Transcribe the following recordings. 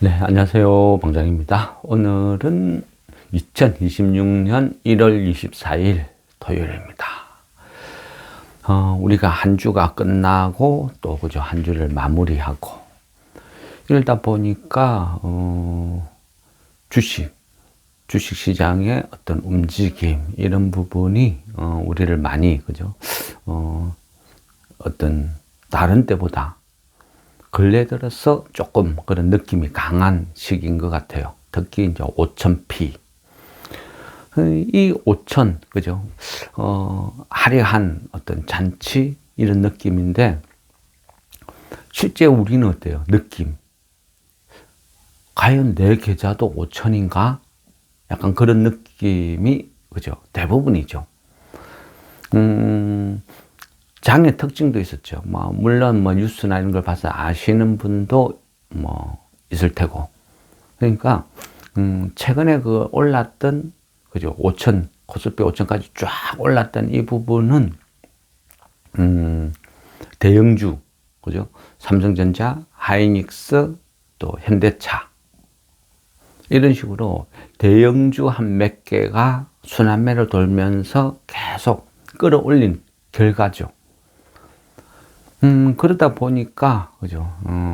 네, 안녕하세요. 방장입니다. 오늘은 2026년 1월 24일 토요일입니다. 우리가 한 주가 끝나고 또 그죠, 한 주를 마무리하고 이러다 보니까 주식 시장의 어떤 움직임 이런 부분이 우리를 많이 그죠, 어떤 다른 때보다 근래 들어서 조금 그런 느낌이 강한 시기인 것 같아요. 특히 이제 5000P. 이 5000, 그죠? 화려한 어떤 잔치, 이런 느낌인데, 실제 우리는 어때요? 느낌. 과연 내 계좌도 5000인가? 약간 그런 느낌이, 그죠? 대부분이죠. 장의 특징도 있었죠. 물론 뉴스나 이런 걸 봐서 아시는 분도 있을 테고. 그러니까, 최근에 그 올랐던, 그죠. 5000, 코스피 5000까지 쫙 올랐던 이 부분은, 대형주, 그죠. 삼성전자, 하이닉스, 또 현대차. 이런 식으로 대형주 한 몇 개가 순환매를 돌면서 계속 끌어올린 결과죠. 그러다 보니까, 그죠.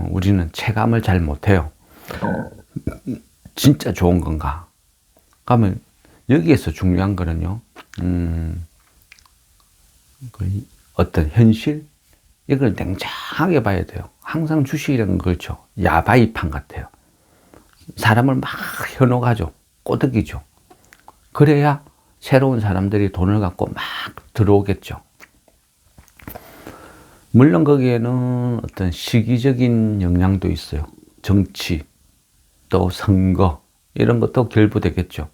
우리는 체감을 잘 못해요. 진짜 좋은 건가? 그러면 여기에서 중요한 거는요, 어떤 현실? 이걸 냉정하게 봐야 돼요. 항상 주식이라는 건 그렇죠. 야바이판 같아요. 사람을 막 현혹하죠. 꼬드기죠. 그래야 새로운 사람들이 돈을 갖고 막 들어오겠죠. 물론 거기에는 어떤 시기적인 영향도 있어요. 정치, 또 선거, 이런 것도 결부되겠죠.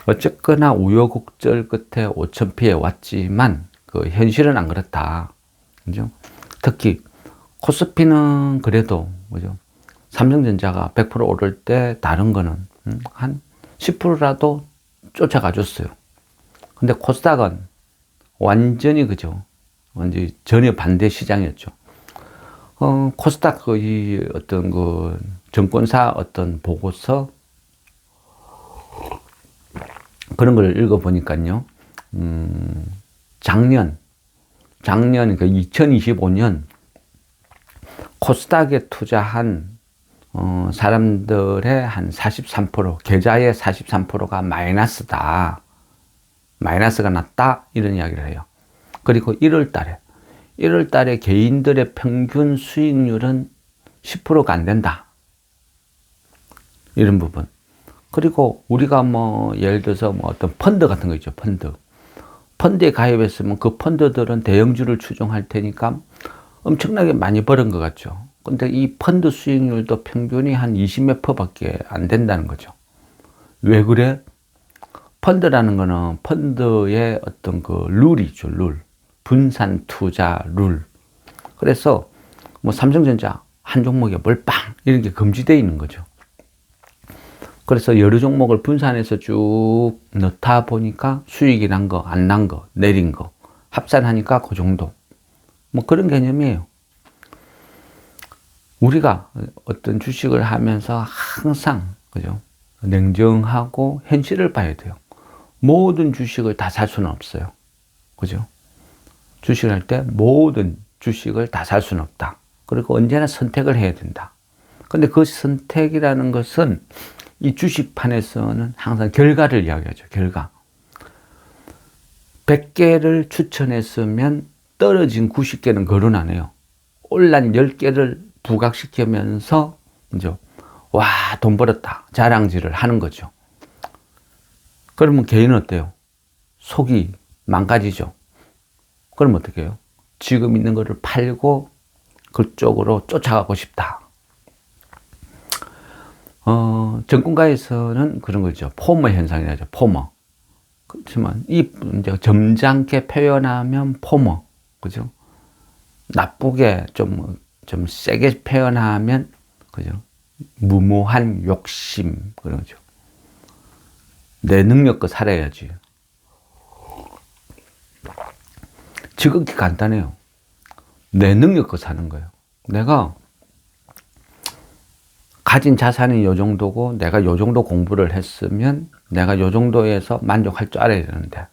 어쨌거나 우여곡절 끝에 5000P에 왔지만, 그 현실은 안 그렇다. 그죠? 특히, 코스피는 그래도, 그죠? 삼성전자가 100% 오를 때 다른 거는, 한 10%라도 쫓아가 줬어요. 근데 코스닥은 완전히 그죠? 완전히 전혀 반대 시장이었죠. 코스닥 이 어떤 그 증권사 어떤 보고서 그런 걸 읽어보니까요. 작년 그러니까 2025년 코스닥에 투자한 사람들의 한 43%, 계좌의 43%가 마이너스다. 마이너스가 났다. 이런 이야기를 해요. 그리고 1월 달에 개인들의 평균 수익률은 10%가 안 된다. 이런 부분. 그리고 우리가 예를 들어서 어떤 펀드 같은 거 있죠. 펀드에 가입했으면 그 펀드들은 대형주를 추종할 테니까 엄청나게 많이 버는 것 같죠. 근데 이 펀드 수익률도 평균이 한 20몇 %밖에 안 된다는 거죠. 왜 그래? 펀드라는 거는 펀드의 어떤 그 룰이죠, 룰. 분산 투자 룰. 그래서 삼성전자 한 종목에 몰빵 이런 게 금지되어 있는 거죠. 그래서 여러 종목을 분산해서 쭉 넣다 보니까 수익이 난 거, 안 난 거, 내린 거 합산하니까 그 정도. 그런 개념이에요. 우리가 어떤 주식을 하면서 항상 그죠? 냉정하고 현실을 봐야 돼요. 모든 주식을 다 살 수는 없어요. 그죠? 주식을 할 때 모든 주식을 다 살 수는 없다. 그리고 언제나 선택을 해야 된다. 근데 그 선택이라는 것은 이 주식판에서는 항상 결과를 이야기하죠. 결과. 100개를 추천했으면 떨어진 90개는 거론 안 해요. 올란 10개를 부각시키면서 이제 와, 돈 벌었다. 자랑질을 하는 거죠. 그러면 개인은 어때요? 속이 망가지죠. 그럼 어떻게 해요? 지금 있는 거를 팔고 그쪽으로 쫓아가고 싶다. 정권가에서는 그런 거죠. 포머 현상이라죠. 포머. 그렇지만 이제 점잖게 표현하면 포머. 그죠? 나쁘게 좀 세게 표현하면 그죠? 무모한 욕심 그런 거죠. 내 능력껏 살아야지. 지극히 간단해요. 내 능력껏 사는 거예요. 내가 가진 자산이 요 정도고 내가 요 정도 공부를 했으면 내가 요 정도에서 만족할 줄 알아야 되는데,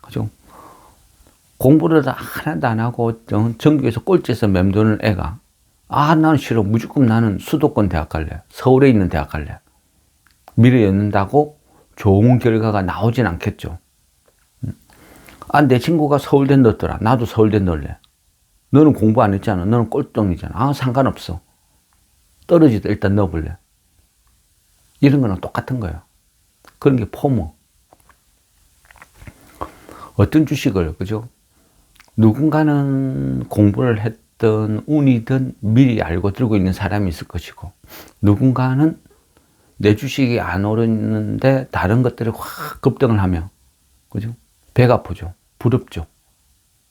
그죠? 공부를 하나도 안 하고 전국에서 꼴찌에서 맴도는 애가, 아, 나는 싫어. 무조건 나는 수도권 대학 갈래. 서울에 있는 대학 갈래. 미래 였는다고 좋은 결과가 나오진 않겠죠. 아, 내 친구가 서울대 넣었더라. 나도 서울대 넣을래. 너는 공부 안 했잖아. 너는 꼴등이잖아. 아, 상관없어. 떨어지도 일단 넣어볼래. 이런 거랑 똑같은 거예요. 그런 게 포모. 어떤 주식을, 그죠? 누군가는 공부를 했든 운이든 미리 알고 들고 있는 사람이 있을 것이고, 누군가는 내 주식이 안 오르는데 다른 것들이 확 급등을 하면, 그죠? 배가 아프죠. 부럽죠.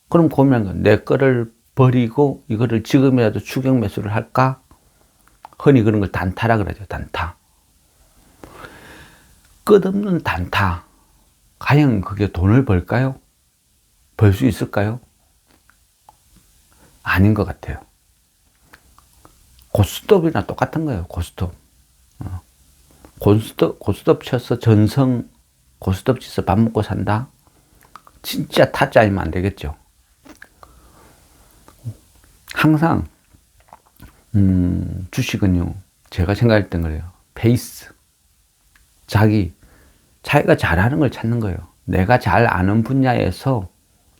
그럼 고민한 건, 내 거를 버리고 이거를 지금이라도 추격 매수를 할까? 흔히 그런 걸 단타라 그러죠. 단타. 끝없는 단타. 과연 그게 돈을 벌까요? 벌 수 있을까요? 아닌 것 같아요. 고스톱이나 똑같은 거예요. 고스톱. 고스톱 쳐서 전성 고스톱 쳐서 밥 먹고 산다? 진짜 타짜이면 안 되겠죠. 항상 주식은요, 제가 생각할 땐 그래요. 베이스. 자기가 잘하는 걸 찾는 거예요. 내가 잘 아는 분야에서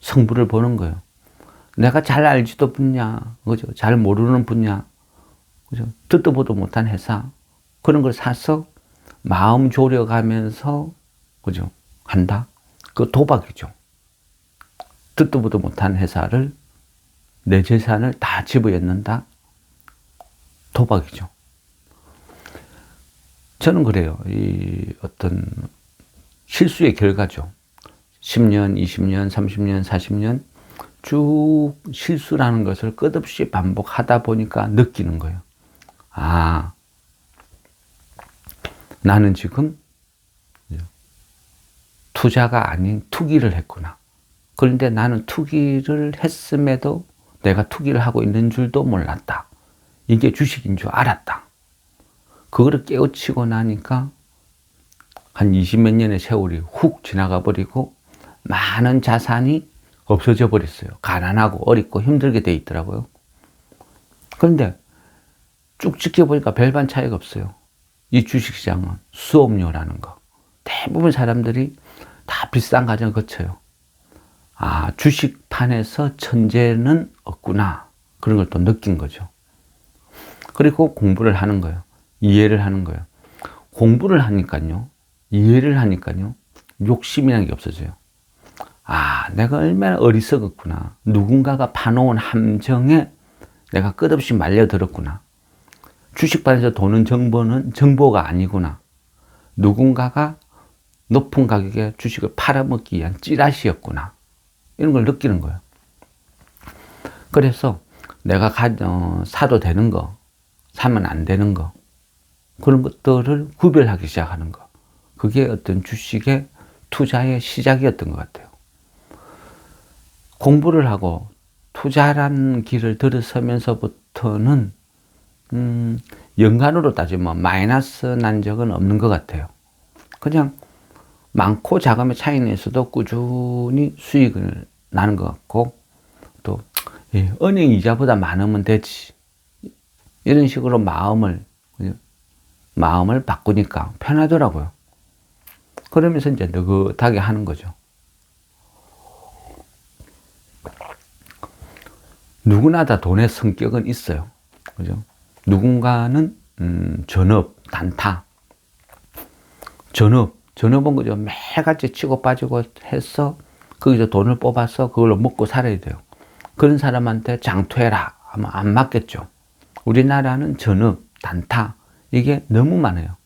성부를 보는 거예요. 내가 잘 알지도 분야, 그죠? 잘 모르는 분야, 그죠? 듣도 보도 못한 회사, 그런 걸 사서 마음 졸여가면서, 그죠? 한다? 그거 도박이죠. 듣도 보도 못한 회사를, 내 재산을 다 집어넣는다? 도박이죠. 저는 그래요. 이 어떤 실수의 결과죠. 10년, 20년, 30년, 40년 쭉 실수라는 것을 끝없이 반복하다 보니까 느끼는 거예요. 아, 나는 지금 투자가 아닌 투기를 했구나. 그런데 나는 투기를 했음에도 내가 투기를 하고 있는 줄도 몰랐다. 이게 주식인 줄 알았다. 그거를 깨우치고 나니까 한 20몇 년의 세월이 훅 지나가 버리고 많은 자산이 없어져 버렸어요. 가난하고 어렵고 힘들게 돼 있더라고요. 그런데 쭉 지켜보니까 별반 차이가 없어요. 이 주식시장은 수업료라는 거. 대부분 사람들이 다 비싼 과정을 거쳐요. 아, 주식판에서 천재는 없구나. 그런 걸 또 느낀 거죠. 그리고 공부를 하는 거예요. 이해를 하는 거예요. 공부를 하니까요. 이해를 하니까요. 욕심이라는 게 없어져요. 아, 내가 얼마나 어리석었구나. 누군가가 파놓은 함정에 내가 끝없이 말려들었구나. 주식판에서 도는 정보는 정보가 아니구나. 누군가가 높은 가격에 주식을 팔아먹기 위한 찌라시였구나. 이런 걸 느끼는 거예요. 그래서 내가 사도 되는 거, 사면 안 되는 거, 그런 것들을 구별하기 시작하는 거. 그게 어떤 주식의 투자의 시작이었던 것 같아요. 공부를 하고 투자라는 길을 들어서면서부터는 연간으로 따지면 마이너스 난 적은 없는 것 같아요. 그냥 많고 자금의 차이는 있어도 꾸준히 수익을 나는 것 같고, 또 은행 이자보다 많으면 되지, 이런 식으로 마음을 바꾸니까 편하더라고요. 그러면서 이제 느긋하게 하는 거죠. 누구나 다 돈의 성격은 있어요. 그죠? 누군가는 전업, 단타. 전업은 그죠? 매일같이 치고 빠지고 해서 거기서 돈을 뽑아서 그걸로 먹고 살아야 돼요. 그런 사람한테 장투해라 하면 안 맞겠죠. 우리나라는 전업, 단타, 이게 너무 많아요.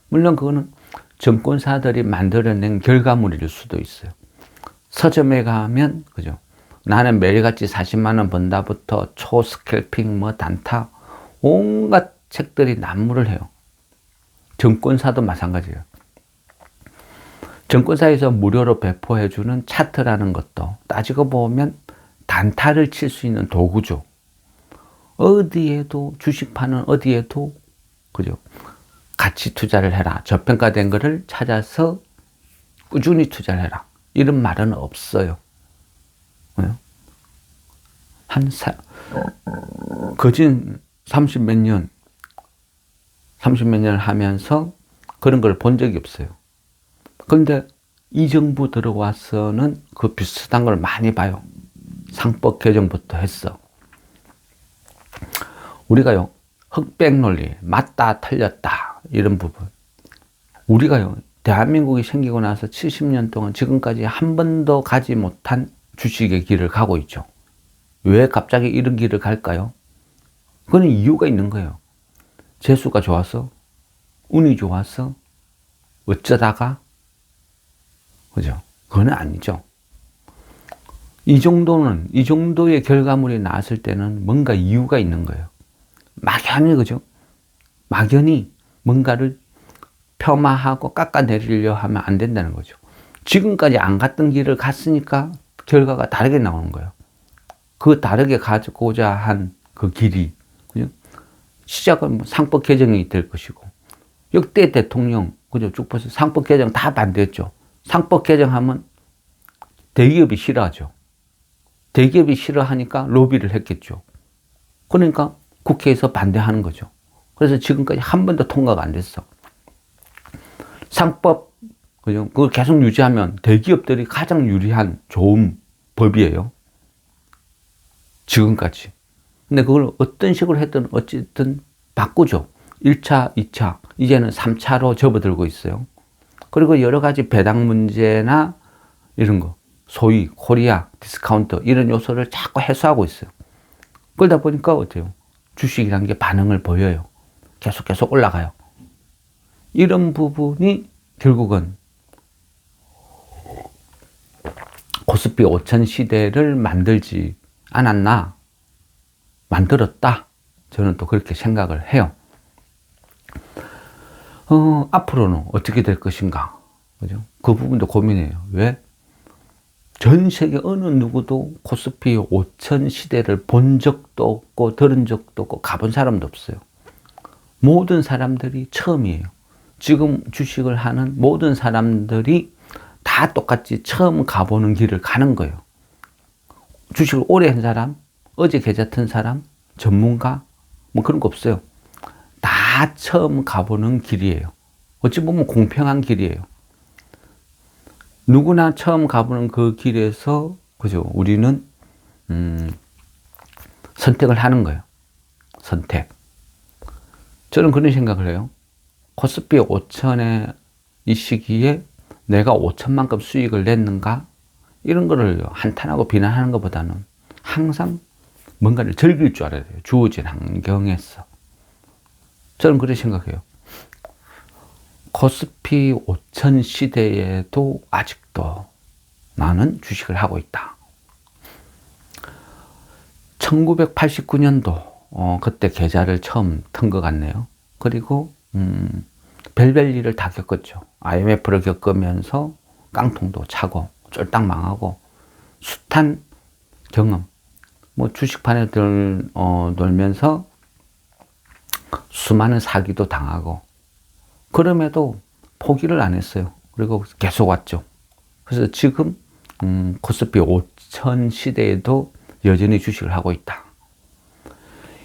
물론 그거는 증권사들이 만들어낸 결과물일 수도 있어요. 서점에 가면, 그죠? 나는 매일같이 40만 원 번다부터 초스캘핑, 단타, 온갖 책들이 난무를 해요. 증권사도 마찬가지예요. 증권사에서 무료로 배포해주는 차트라는 것도 따지고 보면 단타를 칠 수 있는 도구죠. 어디에도, 주식판은 어디에도 그죠? 같이 투자를 해라. 저평가된 거를 찾아서 꾸준히 투자를 해라. 이런 말은 없어요. 거진 30몇 년을 하면서 그런 걸 본 적이 없어요. 그런데 이 정부 들어와서는 그 비슷한 걸 많이 봐요. 상법 개정부터 했어. 우리가요, 흑백 논리, 맞다, 틀렸다, 이런 부분. 우리가요, 대한민국이 생기고 나서 70년 동안 지금까지 한 번도 가지 못한 주식의 길을 가고 있죠. 왜 갑자기 이런 길을 갈까요? 그건 이유가 있는 거예요. 재수가 좋아서, 운이 좋아서, 어쩌다가, 그죠? 그건 아니죠. 이 정도의 결과물이 나왔을 때는 뭔가 이유가 있는 거예요. 막연히, 그죠? 막연히 뭔가를 폄하하고 깎아내리려 하면 안 된다는 거죠. 지금까지 안 갔던 길을 갔으니까 결과가 다르게 나오는 거예요. 그 다르게 가고자 한 그 길이, 그죠? 시작은 상법 개정이 될 것이고, 역대 대통령, 그죠? 쭉 보세요. 상법 개정 다 반대했죠. 상법 개정하면 대기업이 싫어하죠. 대기업이 싫어하니까 로비를 했겠죠. 그러니까 국회에서 반대하는 거죠. 그래서 지금까지 한 번도 통과가 안 됐어. 상법, 그죠? 그걸 계속 유지하면 대기업들이 가장 유리한 좋은 법이에요. 지금까지. 근데 그걸 어떤 식으로 했든 어쨌든 바꾸죠. 1차, 2차, 이제는 3차로 접어들고 있어요. 그리고 여러 가지 배당 문제나 이런 거, 소위 코리아, 디스카운트 이런 요소를 자꾸 해소하고 있어요. 그러다 보니까 어때요? 주식이라는 게 반응을 보여요. 계속 올라가요. 이런 부분이 결국은 코스피 5000 시대를 만들지 않았나? 만들었다. 저는 또 그렇게 생각을 해요. 앞으로는 어떻게 될 것인가? 그죠? 그 부분도 고민해요. 왜? 전 세계 어느 누구도 코스피 5000 시대를 본 적도 없고, 들은 적도 없고, 가본 사람도 없어요. 모든 사람들이 처음이에요. 지금 주식을 하는 모든 사람들이 다 똑같이 처음 가보는 길을 가는 거예요. 주식을 오래 한 사람, 어제 계좌 튼 사람, 전문가, 뭐 그런 거 없어요. 다 처음 가보는 길이에요. 어찌 보면 공평한 길이에요. 누구나 처음 가보는 그 길에서, 그죠? 우리는, 선택을 하는 거예요. 선택. 저는 그런 생각을 해요. 코스피 5000의 이 시기에 내가 5000만큼 수익을 냈는가? 이런 거를 한탄하고 비난하는 것보다는 항상 뭔가를 즐길 줄 알아야 돼요. 주어진 환경에서. 저는 그렇게 생각해요. 코스피 5000 시대에도 아직도 나는 주식을 하고 있다. 1989년도 그때 계좌를 처음 튼 것 같네요. 그리고 별별 일을 다 겪었죠. IMF를 겪으면서 깡통도 차고 쫄딱 망하고 숱한 경험. 뭐 주식판에 돌면서 수많은 사기도 당하고, 그럼에도 포기를 안 했어요. 그리고 계속 왔죠. 그래서 지금 코스피 5000 시대에도 여전히 주식을 하고 있다.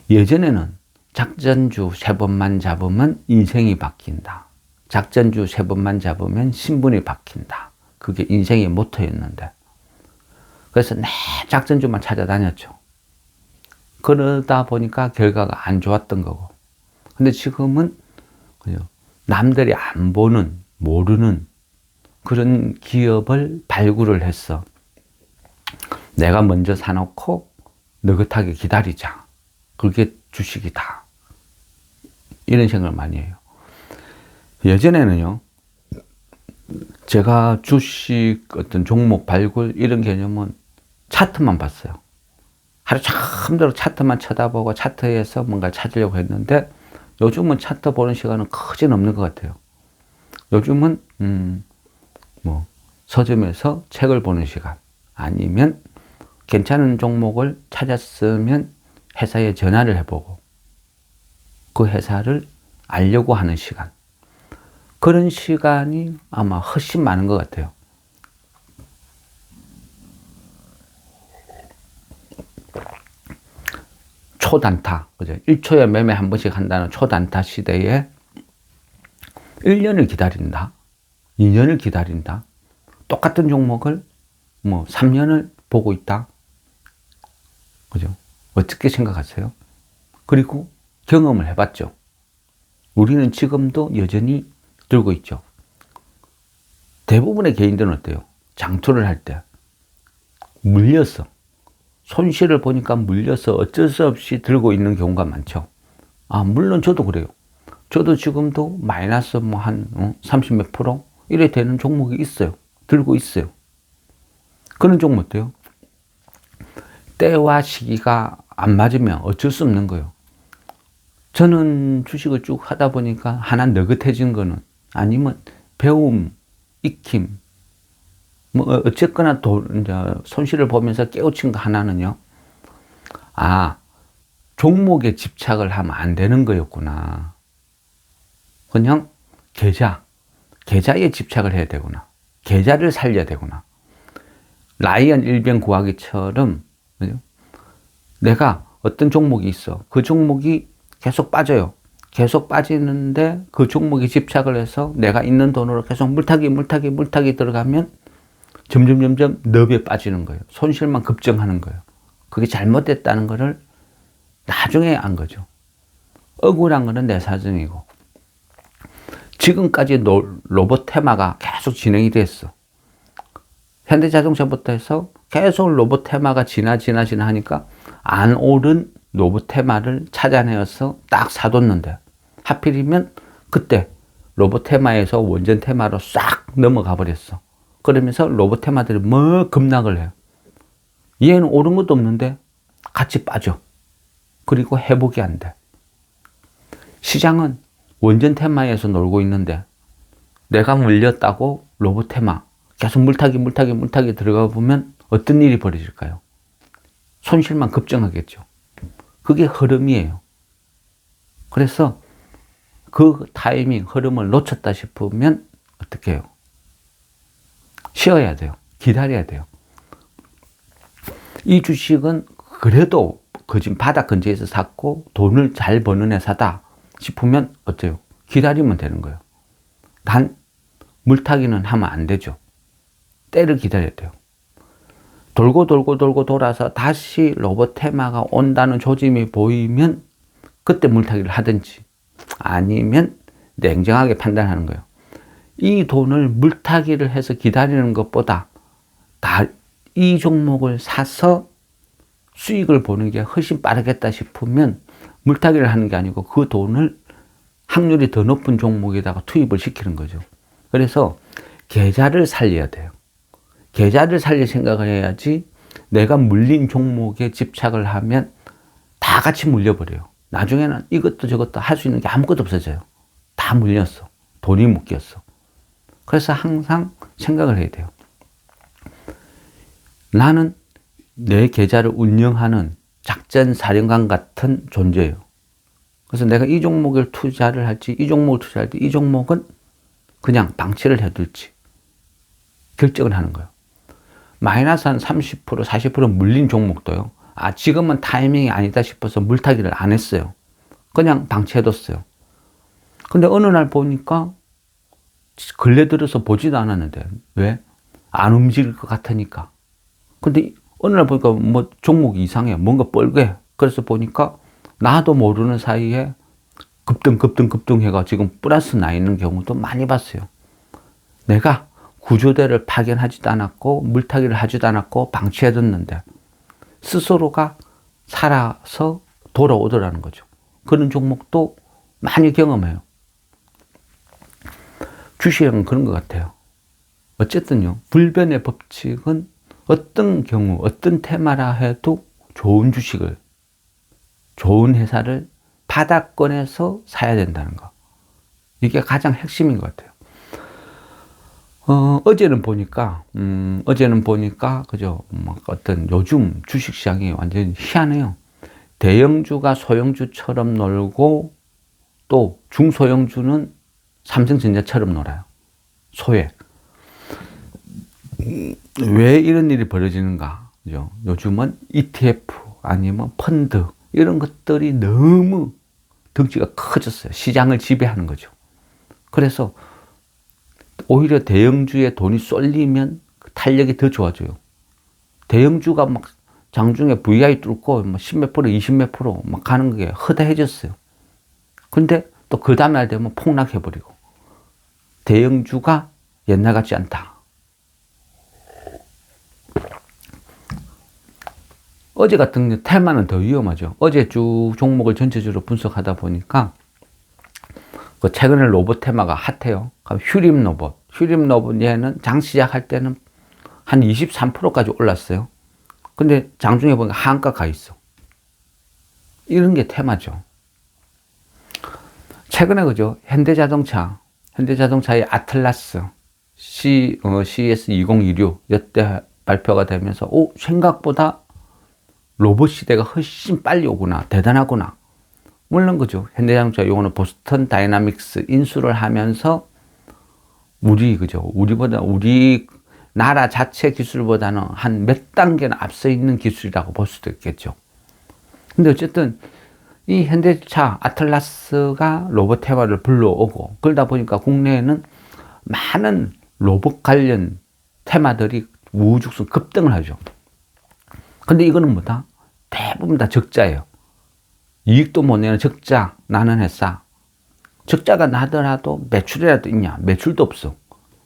예전에는 작전주 3번만 잡으면 인생이 바뀐다. 작전주 3번만 잡으면 신분이 바뀐다. 그게 인생의 모토였는데, 그래서 내 작전주만 찾아다녔죠. 그러다 보니까 결과가 안 좋았던 거고. 근데 지금은 남들이 안 보는, 모르는 그런 기업을 발굴을 했어. 내가 먼저 사놓고 느긋하게 기다리자. 그게 주식이다. 이런 생각을 많이 해요. 예전에는요, 제가 주식 어떤 종목 발굴 이런 개념은 차트만 봤어요. 하루 참대로 차트만 쳐다보고 차트에서 뭔가 찾으려고 했는데, 요즘은 차트 보는 시간은 거진 없는 것 같아요. 요즘은 뭐 서점에서 책을 보는 시간, 아니면 괜찮은 종목을 찾았으면 회사에 전화를 해보고 그 회사를 알려고 하는 시간. 그런 시간이 아마 훨씬 많은 것 같아요. 초단타, 그죠? 1초에 매매 한 번씩 한다는 초단타 시대에 1년을 기다린다, 2년을 기다린다, 똑같은 종목을 뭐 3년을 보고 있다. 그죠? 어떻게 생각하세요? 그리고 경험을 해봤죠. 우리는 지금도 여전히 들고 있죠. 대부분의 개인들은 어때요? 장투를 할 때 물렸어. 손실을 보니까 물려서 어쩔 수 없이 들고 있는 경우가 많죠. 물론 저도 그래요. 저도 지금도 마이너스 뭐 한 30 몇 프로 이래 되는 종목이 있어요. 들고 있어요. 그런 종목 어때요? 때와 시기가 안 맞으면 어쩔 수 없는 거예요. 저는 주식을 쭉 하다 보니까 하나 느긋해진 거는, 아니면 배움, 익힘, 뭐 어쨌거나 이제 손실을 보면서 깨우친 거 하나는요. 종목에 집착을 하면 안 되는 거였구나. 그냥 계좌에 집착을 해야 되구나. 계좌를 살려야 되구나. 라이언 일병 구하기처럼 내가 어떤 종목이 있어. 그 종목이 계속 빠져요. 계속 빠지는데 그 종목에 집착을 해서 내가 있는 돈으로 계속 물타기 들어가면 점점 늪에 빠지는 거예요. 손실만 급증하는 거예요. 그게 잘못됐다는 거를 나중에 안 거죠. 억울한 거는 내 사정이고. 지금까지 로봇 테마가 계속 진행이 됐어. 현대자동차부터 해서 계속 로봇 테마가 지나 하니까 안 오른 로봇 테마를 찾아내어서 딱 사뒀는데, 하필이면 그때 로봇 테마에서 원전 테마로 싹 넘어가 버렸어. 그러면서 로봇 테마들이 뭐 급락을 해요. 얘는 오른 것도 없는데 같이 빠져. 그리고 회복이 안 돼. 시장은 원전 테마에서 놀고 있는데 내가 물렸다고 로봇 테마 계속 물타기 들어가 보면 어떤 일이 벌어질까요? 손실만 급증하겠죠. 그게 흐름이에요. 그래서 그 타이밍, 흐름을 놓쳤다 싶으면 어떻게 해요? 쉬어야 돼요. 기다려야 돼요. 이 주식은 그래도 바닥 근처에서 샀고 돈을 잘 버는 회사다 싶으면 어때요? 기다리면 되는 거예요. 단 물타기는 하면 안 되죠. 때를 기다려야 돼요. 돌고 돌아서 다시 로봇 테마가 온다는 조짐이 보이면 그때 물타기를 하든지, 아니면 냉정하게 판단하는 거예요. 이 돈을 물타기를 해서 기다리는 것보다 이 종목을 사서 수익을 보는 게 훨씬 빠르겠다 싶으면 물타기를 하는 게 아니고 그 돈을 확률이 더 높은 종목에다가 투입을 시키는 거죠. 그래서 계좌를 살려야 돼요. 계좌를 살릴 생각을 해야지, 내가 물린 종목에 집착을 하면 다 같이 물려버려요. 나중에는 이것도 저것도 할 수 있는 게 아무것도 없어져요. 다 물렸어. 돈이 묶였어. 그래서 항상 생각을 해야 돼요. 나는 내 계좌를 운영하는 작전 사령관 같은 존재예요. 그래서 내가 이 종목을 투자를 할지, 이 종목을 투자할 때 이 종목은 그냥 방치를 해둘지 결정을 하는 거예요. 마이너스 한 30%, 40% 물린 종목도요. 지금은 타이밍이 아니다 싶어서 물타기를 안 했어요. 그냥 방치해뒀어요. 근데 어느 날 보니까 근래 들어서 보지도 않았는데, 왜? 안 움직일 것 같으니까. 근데 어느 날 보니까 뭐 종목이 이상해. 뭔가 뻘개. 그래서 보니까 나도 모르는 사이에 급등해가 지금 플러스 나 있는 경우도 많이 봤어요. 내가 구조대를 파견하지도 않았고 물타기를 하지도 않았고 방치해뒀는데 스스로가 살아서 돌아오더라는 거죠. 그런 종목도 많이 경험해요. 주식은 그런 것 같아요. 어쨌든요, 불변의 법칙은 어떤 경우, 어떤 테마라 해도 좋은 주식을, 좋은 회사를 바닥권에서 사야 된다는 거. 이게 가장 핵심인 것 같아요. 어제는 보니까, 그죠. 어떤 요즘 주식 시장이 완전히 희한해요. 대형주가 소형주처럼 놀고, 또 중소형주는 삼성전자처럼 놀아요. 소액. 왜 이런 일이 벌어지는가? 요즘은 ETF 아니면 펀드 이런 것들이 너무 덩치가 커졌어요. 시장을 지배하는 거죠. 그래서 오히려 대형주에 돈이 쏠리면 탄력이 더 좋아져요. 대형주가 막 장중에 VI 뚫고 10몇 프로, 20몇 프로 막 가는 게 허다해졌어요. 근데 또 그 다음날 되면 폭락해버리고. 대형주가 옛날 같지 않다. 어제 같은 테마는 더 위험하죠. 어제 쭉 종목을 전체적으로 분석하다 보니까 그 최근에 로봇 테마가 핫해요. 휴림 로봇. 휴림 로봇 얘는 장 시작할 때는 한 23%까지 올랐어요. 근데 장중에 보니까 하한가 가 있어. 이런 게 테마죠. 최근에 그죠? 현대자동차의 아틀라스 CES 2026 이때 발표가 되면서 생각보다 로봇 시대가 훨씬 빨리 오구나. 대단하구나. 물론 그죠. 현대자동차 요거는 보스턴 다이나믹스 인수를 하면서 우리 나라 자체 기술보다는 한 몇 단계는 앞서 있는 기술이라고 볼 수도 있겠죠. 근데 어쨌든 이 현대차 아틀라스가 로봇 테마를 불러오고 그러다 보니까 국내에는 많은 로봇 관련 테마들이 우후죽순 급등을 하죠. 근데 이거는 뭐다? 대부분 다 적자예요. 이익도 못 내는 적자 나는 회사. 적자가 나더라도 매출이라도 있냐? 매출도 없어.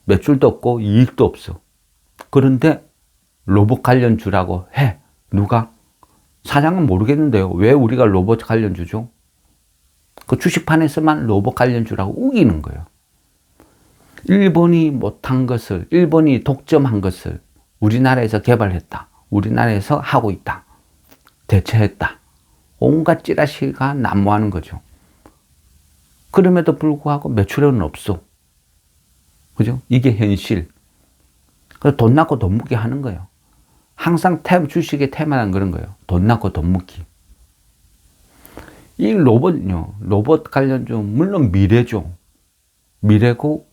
매출도 없고 이익도 없어. 그런데 로봇 관련주라고 해. 누가? 사장은 모르겠는데요. 왜 우리가 로봇 관련주죠? 그 주식판에서만 로봇 관련주라고 우기는 거예요. 일본이 못한 것을, 일본이 독점한 것을 우리나라에서 개발했다. 우리나라에서 하고 있다. 대체했다. 온갖 찌라시가 난무하는 거죠. 그럼에도 불구하고 매출은 없어. 그죠? 이게 현실. 그래서 돈 낳고 돈 묻기 하는 거예요. 항상 주식의 테마는 그런 거예요. 돈 낳고 돈 묻기. 이 로봇 관련주, 물론 미래죠. 미래고,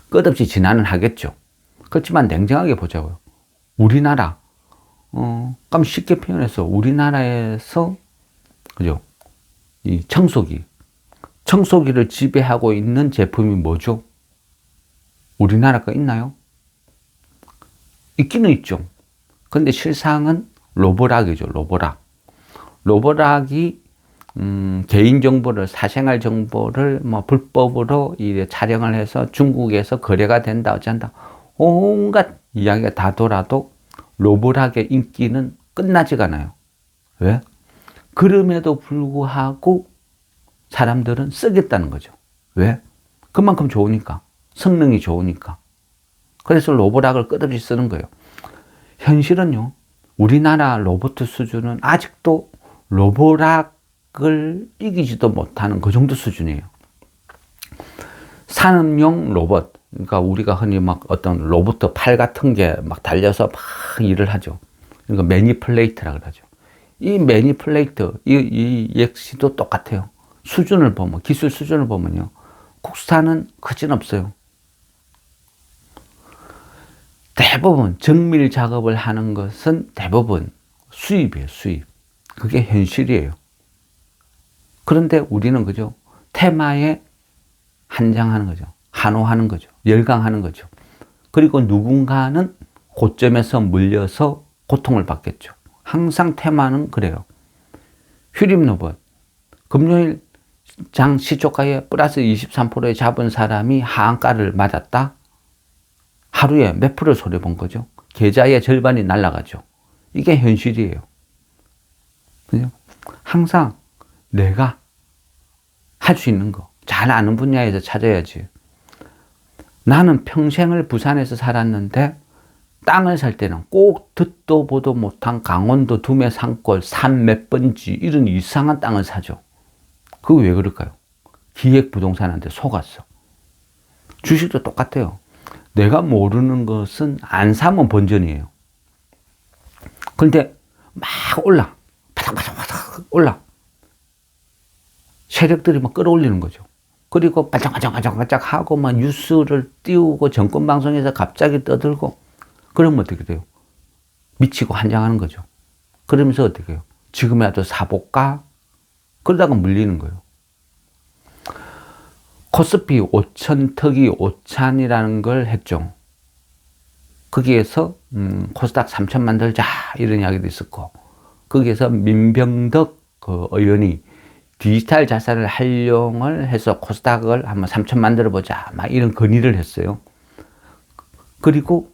끝없이 진화는 하겠죠. 그렇지만 냉정하게 보자고요. 우리나라, 그럼 쉽게 표현해서 우리나라에서, 그죠? 이 청소기를 지배하고 있는 제품이 뭐죠? 우리나라 거 있나요? 있기는 있죠. 근데 실상은 로보락이죠. 로보락이 개인정보를, 사생활 정보를 불법으로 촬영을 해서 중국에서 거래가 된다, 어쩐다. 온갖 이야기가 다 돌아도 로보락의 인기는 끝나지가 않아요. 왜? 그럼에도 불구하고 사람들은 쓰겠다는 거죠. 왜? 그만큼 좋으니까. 성능이 좋으니까. 그래서 로보락을 끝없이 쓰는 거예요. 현실은요, 우리나라 로봇 수준은 아직도 로보락을 이기지도 못하는 그 정도 수준이에요. 산업용 로봇, 그러니까 우리가 흔히 어떤 로봇 팔 같은 게 달려서 일을 하죠. 그러니까 매니플레이트라고 하죠. 이 매니플레이트, 이 역시도 똑같아요. 기술 수준을 보면요. 국산은 거진 없어요. 대부분 정밀 작업을 하는 것은 대부분 수입이에요, 수입. 그게 현실이에요. 그런데 우리는 그죠? 테마에 한장하는 거죠. 한호하는 거죠. 열광하는 거죠. 그리고 누군가는 고점에서 물려서 고통을 받겠죠. 항상 테마는 그래요. 휴림 로봇. 금요일 장 시초가에 플러스 23%에 잡은 사람이 하한가를 맞았다? 하루에 몇 프로 손해본 거죠? 계좌의 절반이 날아가죠. 이게 현실이에요. 그죠? 항상 내가 할 수 있는 거, 잘 아는 분야에서 찾아야지. 나는 평생을 부산에서 살았는데 땅을 살 때는 꼭 듣도 보도 못한 강원도 두메 산골 산 몇 번지 이런 이상한 땅을 사죠. 그거 왜 그럴까요? 기획부동산한테 속았어. 주식도 똑같아요. 내가 모르는 것은 안 사면 본전이에요. 그런데 막 올라. 바닥 올라. 세력들이 막 끌어올리는 거죠. 그리고 반짝반짝반짝반짝 하고 막 뉴스를 띄우고 정권 방송에서 갑자기 떠들고 그러면 어떻게 돼요? 미치고 환장하는 거죠. 그러면서 어떻게 해요? 지금이라도 사볼까? 그러다가 물리는 거예요. 코스피 5천 특위 5찬이라는 걸 했죠. 거기에서 코스닥 3천 만들자 이런 이야기도 있었고, 거기에서 민병덕 그 의원이 디지털 자산을 활용을 해서 코스닥을 한번 3천 만들어 보자 막 이런 건의를 했어요. 그리고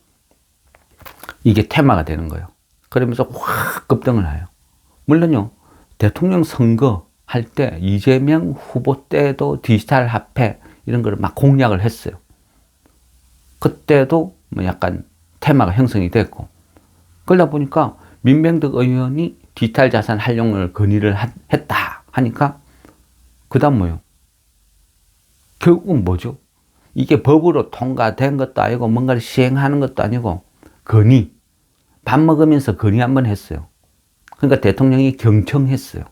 이게 테마가 되는 거예요. 그러면서 확 급등을 해요. 물론요, 대통령 선거 할 때 이재명 후보 때도 디지털 화폐 이런 거를 막 공약을 했어요. 그때도 뭐 약간 테마가 형성이 됐고, 그러다 보니까 민병덕 의원이 디지털 자산 활용을 건의를 했다 하니까 그 다음 뭐예요? 결국은 뭐죠? 이게 법으로 통과된 것도 아니고 뭔가를 시행하는 것도 아니고 건의, 밥 먹으면서 건의 한번 했어요. 그러니까 대통령이 경청했어요.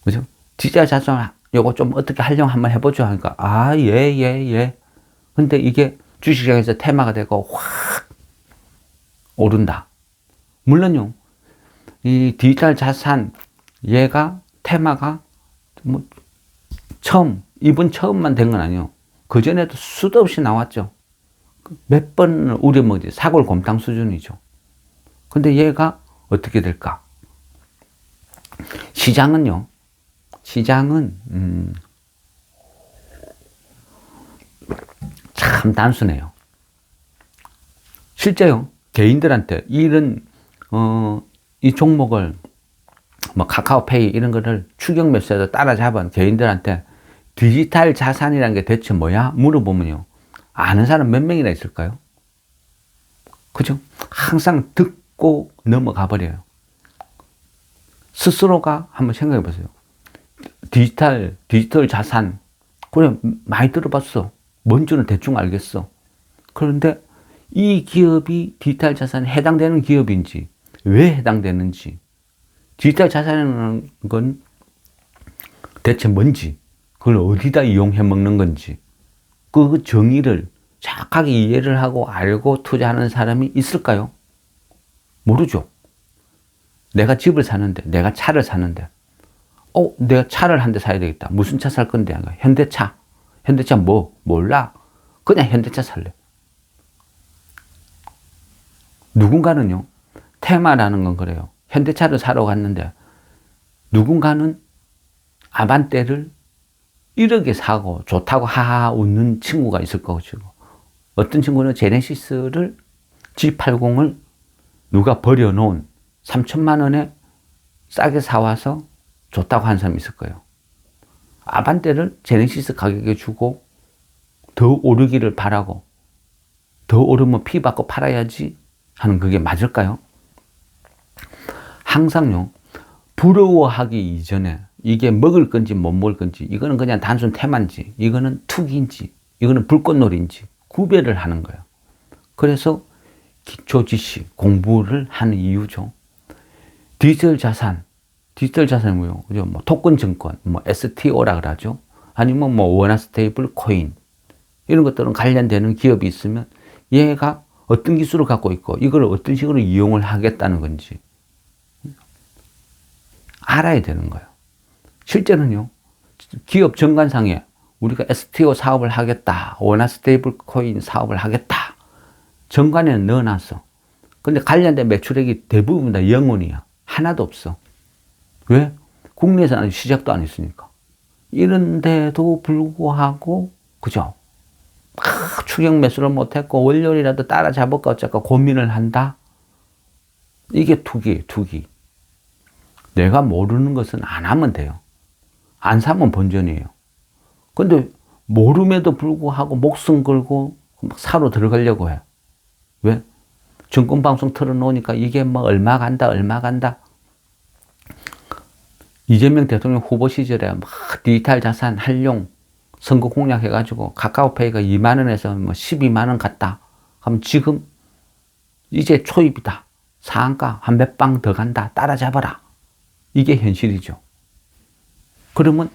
그죠? 디지털 자산 요거 좀 어떻게 활용 한번 해보죠 하니까 예. 근데 이게 주식시장에서 테마가 되고 확 오른다. 물론요, 이 디지털 자산 얘가 테마가 뭐 이번 처음만 된 건 아니에요. 그 전에도 수도 없이 나왔죠. 몇 번 우려먹지 사골곰탕 수준이죠. 근데 얘가 어떻게 될까? 시장은 참 단순해요. 실제요, 개인들한테 이런 이 종목을 뭐 카카오페이 이런 거를 추격 매수해서 따라잡은 개인들한테 디지털 자산이라는 게 대체 뭐야? 물어보면요, 아는 사람 몇 명이나 있을까요? 그죠? 항상 듣고 넘어가 버려요. 스스로가 한번 생각해 보세요. 디지털 자산, 그래, 많이 들어봤어. 뭔지는 대충 알겠어. 그런데 이 기업이 디지털 자산에 해당되는 기업인지, 왜 해당되는지, 디지털 자산이라는 건 대체 뭔지, 그걸 어디다 이용해 먹는 건지, 그 정의를 정확하게 이해를 하고 알고 투자하는 사람이 있을까요? 모르죠. 내가 집을 사는데, 내가 차를 사는데, 내가 차를 한 대 사야 되겠다. 무슨 차 살 건데? 현대차. 현대차 뭐? 몰라. 그냥 현대차 살래. 누군가는요, 테마라는 건 그래요. 현대차를 사러 갔는데, 누군가는 아반떼를 1억에 사고 좋다고 하하 웃는 친구가 있을 것이고, 어떤 친구는 제네시스를 G80을 누가 버려놓은 3천만 원에 싸게 사와서 좋다고 하는 사람이 있을 거예요. 아반떼를 제네시스 가격에 주고 더 오르기를 바라고, 더 오르면 피 받고 팔아야지 하는 그게 맞을까요? 항상요, 부러워하기 이전에 이게 먹을 건지 못 먹을 건지, 이거는 그냥 단순 테마인지, 이거는 투기인지, 이거는 불꽃놀이인지 구별을 하는 거예요. 그래서 기초 지식 공부를 하는 이유죠. 디지털 자산이 뭐요? 그죠? 뭐 토큰 증권, 뭐 STO라 그러죠. 아니면 뭐 원화 스테이블 코인 이런 것들은 관련되는 기업이 있으면 얘가 어떤 기술을 갖고 있고 이걸 어떤 식으로 이용을 하겠다는 건지 알아야 되는 거예요. 실제는요, 기업 정관상에 우리가 STO 사업을 하겠다, 원화 스테이블 코인 사업을 하겠다, 정관에는 넣어놨어. 근데 관련된 매출액이 대부분 다 영원이야. 하나도 없어. 왜? 국내에서는 아직 시작도 안 했으니까. 이런데도 불구하고, 그죠? 추격 매수를 못했고, 월요일이라도 따라잡을까 어쩔까 고민을 한다? 이게 투기. 내가 모르는 것은 안 하면 돼요. 안 사면 본전이에요. 근데 모름에도 불구하고 목숨 걸고 막 사러 들어가려고 해. 왜? 증권방송 틀어놓으니까 이게 뭐 얼마 간다. 이재명 대통령 후보 시절에 막 디지털 자산 활용 선거 공약 해가지고 카카오페이가 2만 원에서 뭐 12만 원 갔다. 그럼 지금 이제 초입이다. 상한가 한 몇 방 더 간다. 따라잡아라. 이게 현실이죠. 그러면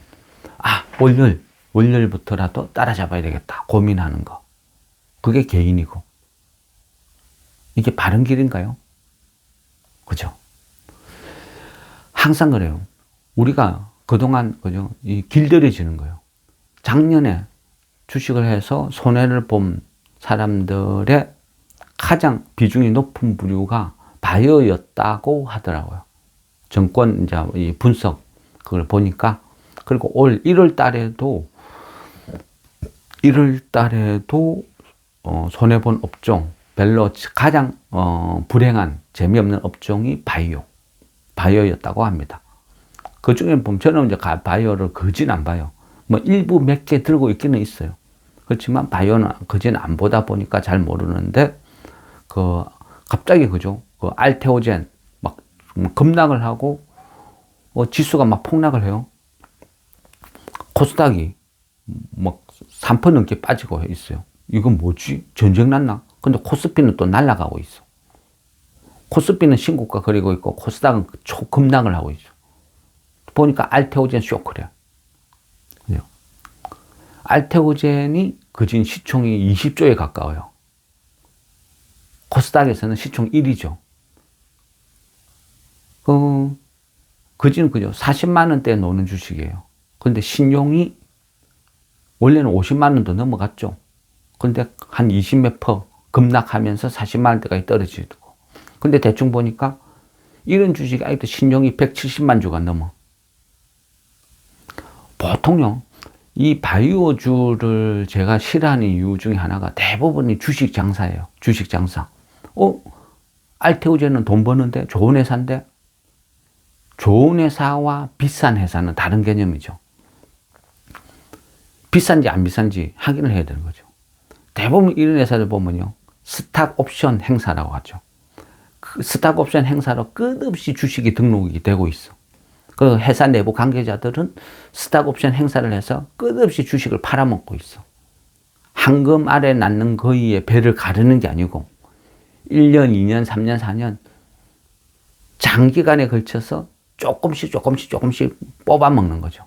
월요일부터라도 따라잡아야 되겠다 고민하는 거. 그게 개인이고. 이게 바른 길인가요? 그죠? 항상 그래요. 우리가 그동안, 그죠? 길들여지는 거예요. 작년에 주식을 해서 손해를 본 사람들의 가장 비중이 높은 부류가 바이오였다고 하더라고요. 정권 이제 이 분석 그걸 보니까. 그리고 올 1월 달에도 손해본 업종 별로 가장 불행한 재미없는 업종이 바이오였다고 합니다. 그 중에 보면 저는 이제 바이오를 거진 안 봐요. 뭐 일부 몇 개 들고 있기는 있어요. 그렇지만 바이오는 거진 안 보다 보니까 잘 모르는데 갑자기 그죠? 알테오젠 막 급락을 하고 지수가 막 폭락을 해요. 코스닥이 막 3% 넘게 빠지고 있어요. 이건 뭐지? 전쟁 났나? 근데 코스피는 또 날아가고 있어. 코스피는 신고가 그리고 있고 코스닥은 초급락을 하고 있어. 보니까 알테오젠 쇼크래. 알테오젠이 그진 시총이 20조에 가까워요. 코스닥에서는 시총 1위죠. 그지는 그죠. 40만 원대에 노는 주식이에요. 근데 신용이 원래는 50만 원도 넘어갔죠. 근데 한 20몇 퍼 급락하면서 40만 원대까지 떨어지고. 근데 대충 보니까 이런 주식이 아직도 신용이 170만 주가 넘어. 보통요, 이 바이오주를 제가 싫어하는 이유 중에 하나가 대부분이 주식 장사예요. 주식 장사. 알테오젠은 돈 버는데 좋은 회사인데 좋은 회사와 비싼 회사는 다른 개념이죠. 비싼지 안 비싼지 확인을 해야 되는 거죠. 대부분 이런 회사들 보면요, 스탁 옵션 행사라고 하죠. 그 스탁 옵션 행사로 끝없이 주식이 등록이 되고 있어. 그 회사 내부 관계자들은 스탁 옵션 행사를 해서 끝없이 주식을 팔아먹고 있어. 황금 아래 낳는 거위에 배를 가르는 게 아니고 1년, 2년, 3년, 4년 장기간에 걸쳐서 조금씩 뽑아먹는 거죠.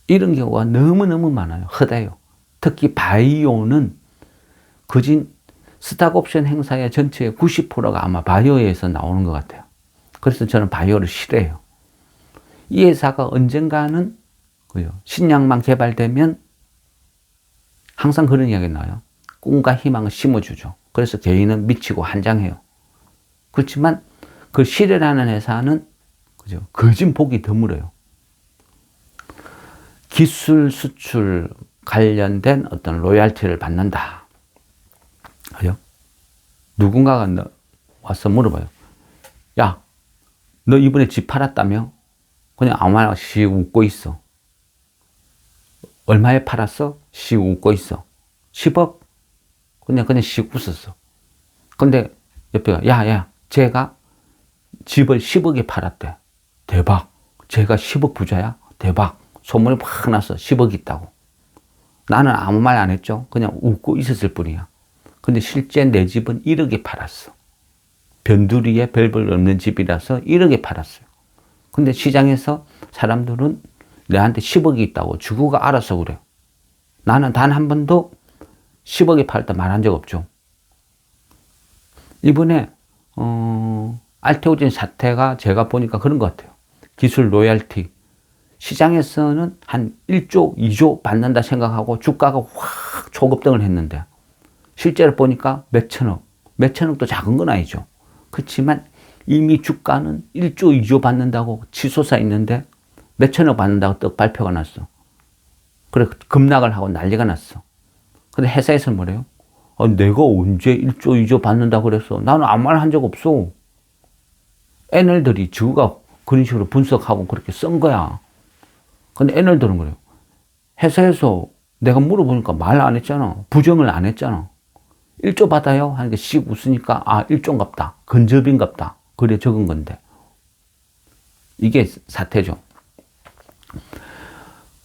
이런 경우가 너무너무 많아요. 허다해요. 특히 바이오는 그진 스탁 옵션 행사의 전체의 90%가 아마 바이오에서 나오는 것 같아요. 그래서 저는 바이오를 싫어해요. 이 회사가 언젠가는 신약만 개발되면 항상 그런 이야기 나와요. 꿈과 희망을 심어주죠. 그래서 개인은 미치고 환장해요. 그렇지만 그 실현하는 회사는 그죠? 거진 보기 드물어요. 기술 수출 관련된 어떤 로얄티를 받는다. 그죠? 누군가가 와서 물어봐요. 야, 너 이번에 집 팔았다며? 그냥 아무 말 없이 웃고 있어. 얼마에 팔았어? 씩 웃고 있어. 10억? 그냥 씩 웃었어. 근데 옆에가, 야, 제가 집을 10억에 팔았대. 대박. 제가 10억 부자야? 대박. 소문이 확 났어. 10억 있다고. 나는 아무 말 안 했죠. 그냥 웃고 있었을 뿐이야. 근데 실제 내 집은 1억에 팔았어. 변두리에 별볼 없는 집이라서 1억에 팔았어요. 근데 시장에서 사람들은 내한테 10억이 있다고 주구가 알아서 그래요. 나는 단 한 번도 10억에 팔았다 말한 적 없죠. 이번에 알테오젠 사태가 제가 보니까 그런 것 같아요. 기술 로얄티. 시장에서는 한 1조, 2조 받는다 생각하고 주가가 확 초급등을 했는데 실제로 보니까 몇천억도 작은 건 아니죠. 그렇지만 이미 주가는 1조, 2조 받는다고 치솟아 있는데 몇천억 받는다고 떡 발표가 났어. 그래 급락을 하고 난리가 났어. 근데 회사에서는 뭐래요? 내가 언제 1조, 2조 받는다고 그랬어? 나는 아무 말 한 적 없어. 애널들이 지구가 그런 식으로 분석하고 그렇게 쓴 거야. 근데 애널들은 그래요. 회사에서 내가 물어보니까 말 안 했잖아. 부정을 안 했잖아. 1조 받아요? 하니까 씩 웃으니까 1조인갑다. 근접인갑다. 그래 적은 건데. 이게 사태죠.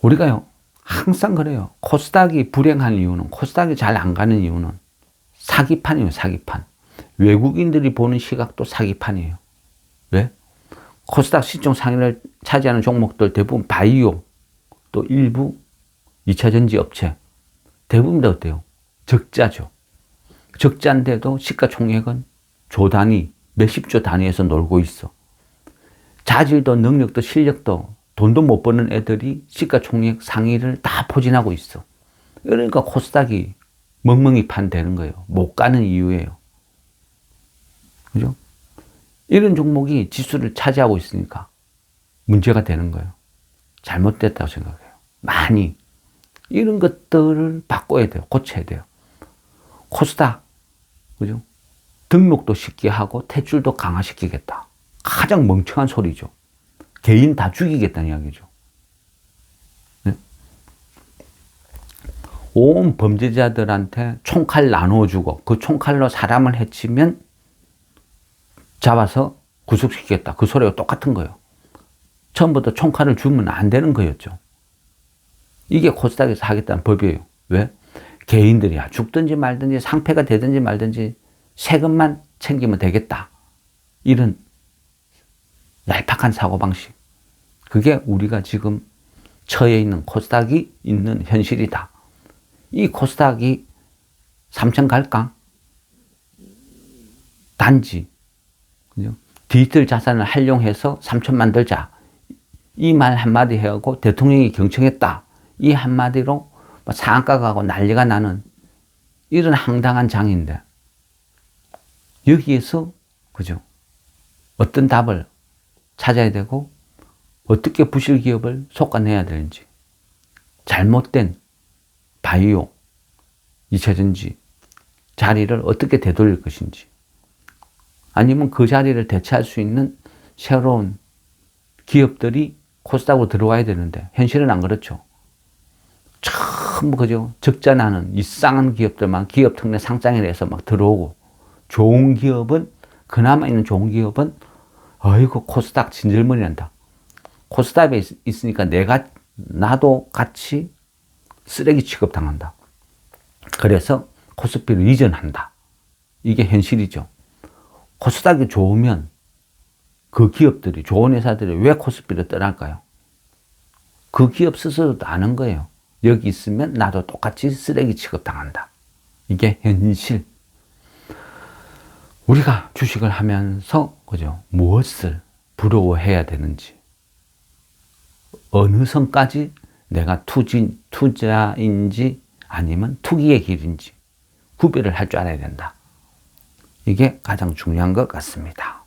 우리가요. 항상 그래요. 코스닥이 불행한 이유는, 코스닥이 잘 안 가는 이유는 사기판이에요. 사기판. 외국인들이 보는 시각도 사기판이에요. 왜? 코스닥 시총 상위를 차지하는 종목들 대부분 바이오, 또 일부 2차전지 업체, 대부분 다 어때요? 적자죠. 적자인데도 시가총액은 조 단위, 몇십조 단위에서 놀고 있어. 자질도 능력도 실력도 돈도 못 버는 애들이 시가총액 상위를 다 포진하고 있어. 그러니까 코스닥이 멍멍이 판 되는 거예요. 못 가는 이유예요. 그죠? 이런 종목이 지수를 차지하고 있으니까 문제가 되는 거예요. 잘못됐다고 생각해요. 많이. 이런 것들을 바꿔야 돼요. 고쳐야 돼요. 코스닥, 그죠? 등록도 쉽게 하고 퇴출도 강화시키겠다. 가장 멍청한 소리죠. 개인 다 죽이겠다는 이야기죠. 네? 온 범죄자들한테 총칼 나눠주고 그 총칼로 사람을 해치면 잡아서 구속시키겠다. 그 소리가 똑같은 거예요. 처음부터 총칼을 주면 안 되는 거였죠. 이게 코스닥에서 하겠다는 법이에요. 왜? 개인들이야 죽든지 말든지 상패가 되든지 말든지 세금만 챙기면 되겠다. 이런 얄팍한 사고방식. 그게 우리가 지금 처해 있는 코스닥이 있는 현실이다. 이 코스닥이 3천 갈까? 단지 디지털 자산을 활용해서 3천 만들자. 이 말 한마디 해갖고 대통령이 경청했다. 이 한마디로 상한가 가고 난리가 나는 이런 황당한 장인데 여기에서 그죠? 어떤 답을 찾아야 되고 어떻게 부실 기업을 솎아내야 되는지 잘못된 바이오, 2차전지 자리를 어떻게 되돌릴 것인지 아니면 그 자리를 대체할 수 있는 새로운 기업들이 코스닥으로 들어와야 되는데 현실은 안 그렇죠. 전부 그죠? 적자 나는 이상한 기업들만 기업 특례 상장에 해서 막 들어오고 좋은 기업은 그나마 있는 좋은 기업은 어이구 코스닥 진절머리 난다. 코스닥에 있으니까 나도 같이 쓰레기 취급당한다. 그래서 코스피를 이전한다. 이게 현실이죠. 코스닥이 좋으면 그 기업들이 좋은 회사들이 왜 코스피를 떠날까요? 그 기업 스스로도 아는 거예요. 여기 있으면 나도 똑같이 쓰레기 취급당한다. 이게 현실. 우리가 주식을 하면서 그죠? 무엇을 부러워해야 되는지 어느 선까지 내가 투자인지 아니면 투기의 길인지 구별을 할 줄 알아야 된다. 이게 가장 중요한 것 같습니다.